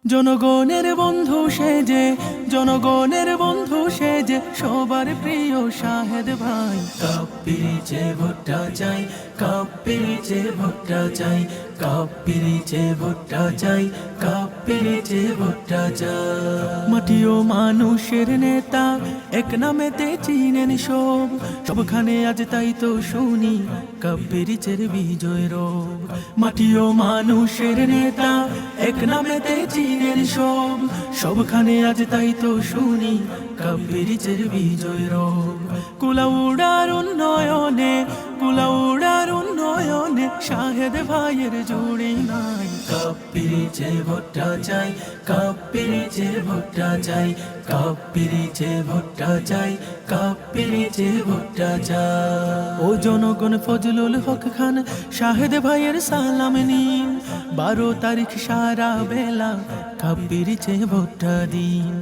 জনগণের বন্ধু সেজে, জনগণের বন্ধু সেজে, সবার প্রিয় শাহেদ ভাই। কাপ্পিরিচে ভোটটা চাই, কাপ্পিরিচে ভোটটা চাই, কাপ্পিরিচে ভোটটা চাই, কাপ্পিরিচে ভোটটা চাই। মাটি ও মানুষের নেতা, এক নামেতে চিনেন সব, সবখানে আজ তাই তো শুনি কাপ্পিরিচের বিজয় রব। মাটি ও মানুষের নেতা, এক নামেতে চিনেন সব, সবখানে আজ তাই তো শুনি কাপ্পিরিচের বিজয় রব। কুলাউড়ার উন্নয়নে, কুলাউড়ার উন্নয়নে শাহেদ ভাইয়ের জুড়ি নাই। কাপ্পিরিচে ভোটটা চাই, কাপ্পিরিচে ভোটটা চাই, কাপ্পিরিচে ভোটটা চাই, কাপ্পিরিচে ভোটটা চাই। ও জনগণ ফজলুল হক খান শাহেদ ভাইয়ের সালাম নিন, 12 তারিখ সারা বেলা কাপ্পিরিচে ভোটটা দিন।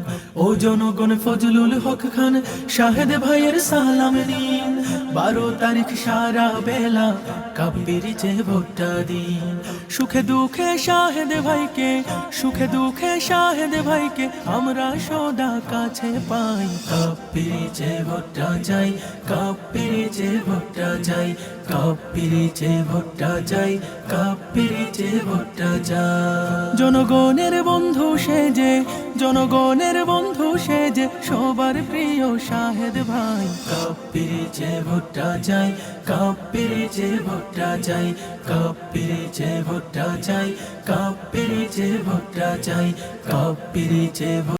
ও জনগণ ফজলুল হক খান শাহেদ ভাইয়ের সালাম নিন, 12 তারিখ সারা বেলা কাপ্পিরিচে ভোটটা দিন। সুখে দুঃখে শাহেদ ভাইকে, সুখে দুঃখে শাহেদ ভাইকে আমরা সদা কাছে পাই। কাপ্পিরিচে ভোটটা চাই, কাপ্পিরিচে ভোটটা চাই, কাপ্পিরিচে ভোটটা চাই, কাপ্পিরিচে ভোটটা চাই। জনগণের বন্ধু সেজে, জনগণের বন্ধু সেজে, সবার প্রিয় শাহেদ ভাই। কাপ্পিরিচে ভোটটা চাই, কাপ্পিরিচে ভোটটা চাই, কাপ্পিরিচে ভোটটা চাই, কাপ্পিরিচে ভোটটা চাই, কাপ্পিরিচে